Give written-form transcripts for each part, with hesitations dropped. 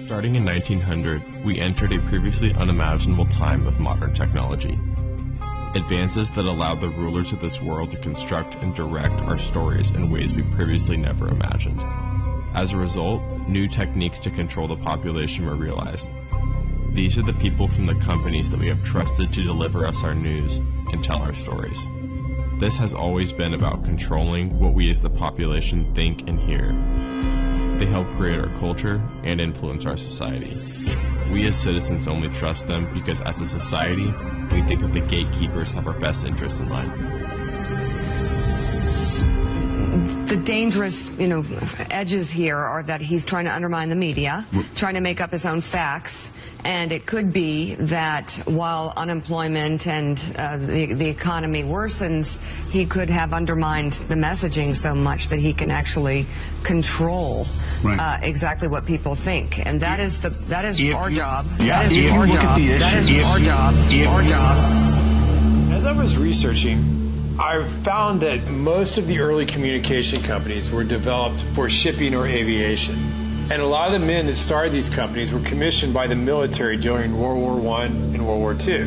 Starting in 1900, we entered a previously unimaginable time with modern technology. Advances that allowed the rulers of this world to construct and direct our stories in ways we previously never imagined. As a result, new techniques to control the population were realized. These are the people from the companies that we have trusted to deliver us our news and tell our stories. This has always been about controlling what we as the population think and hear. They help create our culture and influence our society. We as citizens only trust them because as a society, we think that the gatekeepers have our best interest in mind. The dangerous, edges here are that he's trying to undermine the media, trying to make up his own facts. And it could be that while unemployment and the economy worsens, he could have undermined the messaging so much that he can actually control exactly what people think. And that is our job. That is our job. That is our job. Our job. As I was researching, I found that most of the early communication companies were developed for shipping or aviation. And a lot of the men that started these companies were commissioned by the military during World War I and World War II.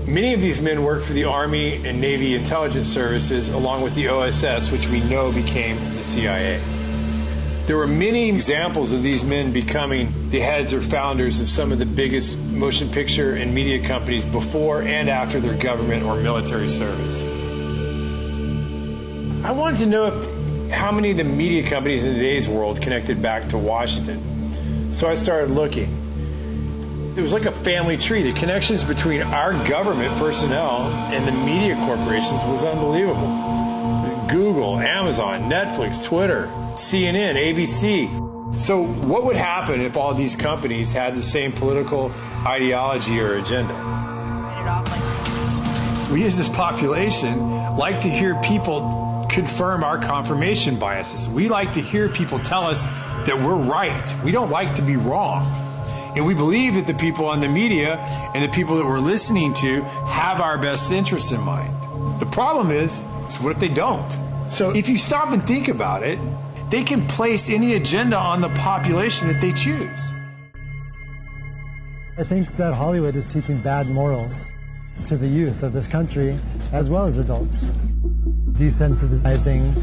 Many of these men worked for the Army and Navy intelligence services along with the OSS, which we know became the CIA. There were many examples of these men becoming the heads or founders of some of the biggest motion picture and media companies before and after their government or military service. I wanted to know how many of the media companies in today's world connected back to Washington. So I started looking. It was like a family tree. The connections between our government personnel and the media corporations was unbelievable. Google, Amazon, Netflix, Twitter, CNN, ABC. So what would happen if all these companies had the same political ideology or agenda? We as this population like to hear people confirm our confirmation biases. We like to hear people tell us that we're right. We don't like to be wrong. And we believe that the people on the media and the people that we're listening to have our best interests in mind. The problem is what if they don't? So if you stop and think about it, they can place any agenda on the population that they choose. I think that Hollywood is teaching bad morals to the youth of this country as well as adults. Desensitizing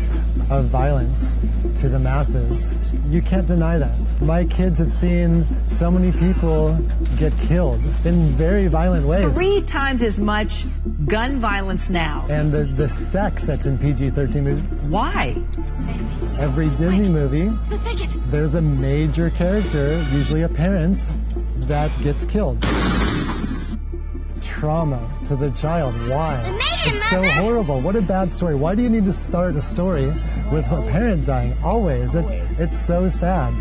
of violence to the masses. You can't deny that. My kids have seen so many people get killed in very violent ways. 3 times as much gun violence now. And the sex that's in PG-13 movies. Why? Every Disney movie, there's a major character, usually a parent, that gets killed. Trauma to the child. Why? It's so horrible. What a bad story. Why do you need to start a story with a parent dying? Always. It's so sad.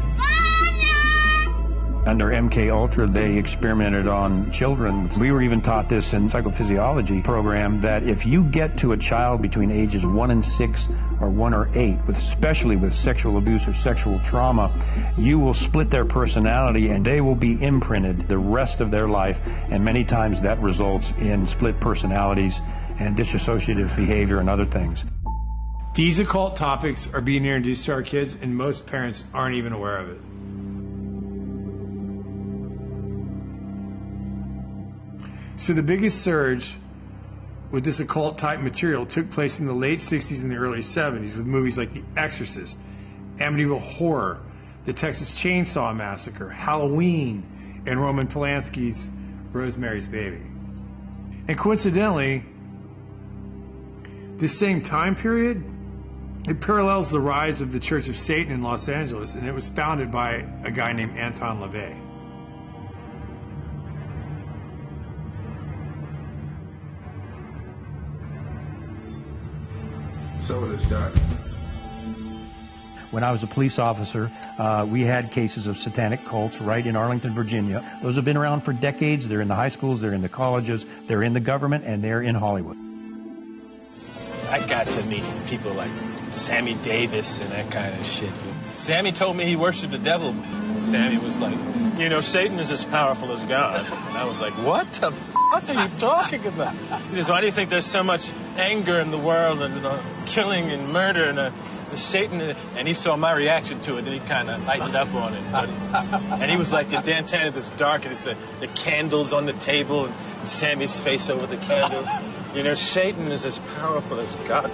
Under MK Ultra, they experimented on children. We were even taught this in psychophysiology program that if you get to a child between ages 1 and 6 or 1 or 8, especially with sexual abuse or sexual trauma, you will split their personality and they will be imprinted the rest of their life. And many times that results in split personalities and dissociative behavior and other things. These occult topics are being introduced to our kids and most parents aren't even aware of it. So the biggest surge with this occult type material took place in the late 60s and the early 70s with movies like The Exorcist, Amityville Horror, The Texas Chainsaw Massacre, Halloween, and Roman Polanski's Rosemary's Baby. And coincidentally, this same time period, it parallels the rise of the Church of Satan in Los Angeles, and it was founded by a guy named Anton LaVey. So it is done. When I was a police officer, we had cases of satanic cults right in Arlington, Virginia. Those have been around for decades. They're in the high schools, they're in the colleges, they're in the government, and they're in Hollywood. I got to meet people like Sammy Davis and that kind of shit. Sammy told me he worshiped the devil. Sammy was like, Satan is as powerful as God. And I was like, what the fuck are you talking about? He says, why do you think there's so much anger in the world and killing and murder? And Satan, and he saw my reaction to it, and he kind of lightened up on it. And he was like, the Dantana is dark, and it's the candles on the table, and Sammy's face over the candle. You know, Satan is as powerful as God.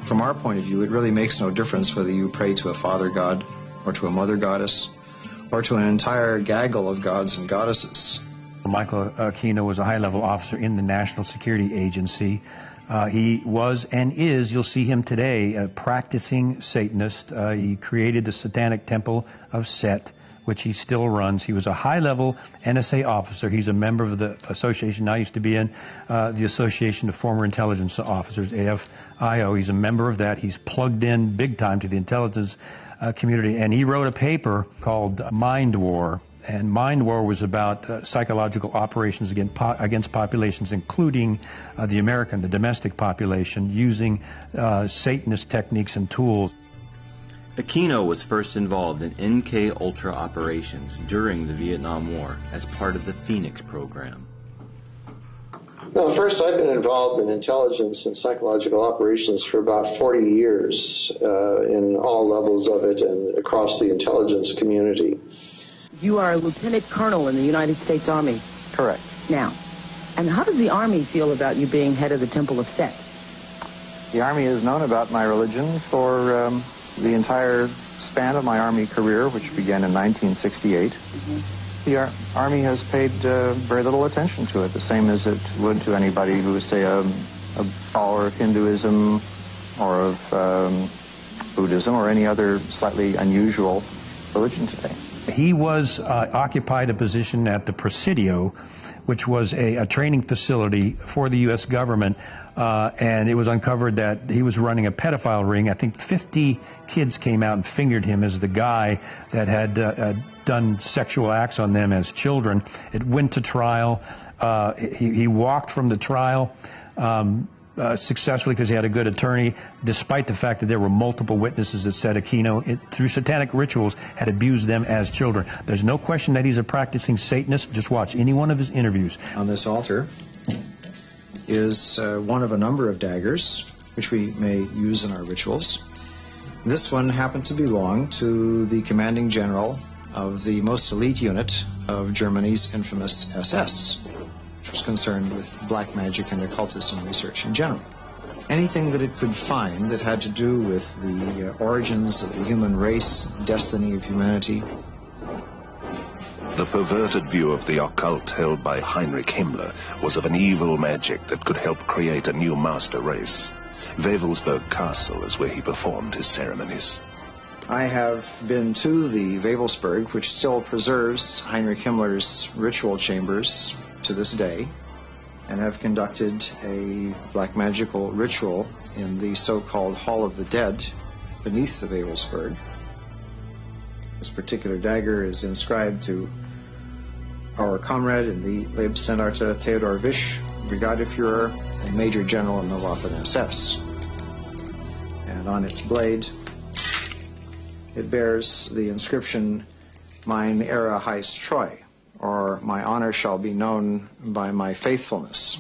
From our point of view, it really makes no difference whether you pray to a father god, or to a mother goddess, or to an entire gaggle of gods and goddesses. Michael Aquino was a high-level officer in the National Security Agency. He was and is, you'll see him today, a practicing Satanist. He created the Satanic Temple of Set, which he still runs. He was a high-level NSA officer. He's a member of the association I used to be in, the Association of Former Intelligence Officers, AFIO. He's a member of that. He's plugged in big time to the intelligence community, and he wrote a paper called Mind War. And Mind War was about psychological operations against populations, including the American, the domestic population, using Satanist techniques and tools. Aquino was first involved in MK Ultra operations during the Vietnam War as part of the Phoenix program. Well, first, I've been involved in intelligence and psychological operations for about 40 years in all levels of it and across the intelligence community. You are a lieutenant colonel in the United States Army. Correct. Now, and how does the Army feel about you being head of the Temple of Set? The Army has known about my religion for the entire span of my Army career, which began in 1968. The Army has paid very little attention to it, the same as it would to anybody who was, say, a follower of Hinduism or of Buddhism or any other slightly unusual religion today. He was occupied a position at the Presidio, which was a training facility for the U.S. government, and it was uncovered that he was running a pedophile ring. I think 50 kids came out and fingered him as the guy that had done sexual acts on them as children. It went to trial. He walked from the trial successfully because he had a good attorney, despite the fact that there were multiple witnesses that said Aquino, through satanic rituals, had abused them as children. There's no question that he's a practicing Satanist. Just watch any one of his interviews. On this altar is one of a number of daggers, which we may use in our rituals. This one happened to belong to the commanding general of the most elite unit of Germany's infamous SS, which was concerned with black magic and occultism research in general. Anything that it could find that had to do with the origins of the human race, destiny of humanity. The perverted view of the occult held by Heinrich Himmler was of an evil magic that could help create a new master race. Wewelsburg Castle is where he performed his ceremonies. I have been to the Wewelsburg, which still preserves Heinrich Himmler's ritual chambers to this day, and have conducted a black magical ritual in the so-called Hall of the Dead beneath the Wewelsburg. This particular dagger is inscribed to our comrade in the Leibstandarte Theodor Wisch, Brigadeführer and Major General in the Waffen-SS. And on its blade, it bears the inscription, Mein Ehre heißt Treu, or my honor shall be known by my faithfulness.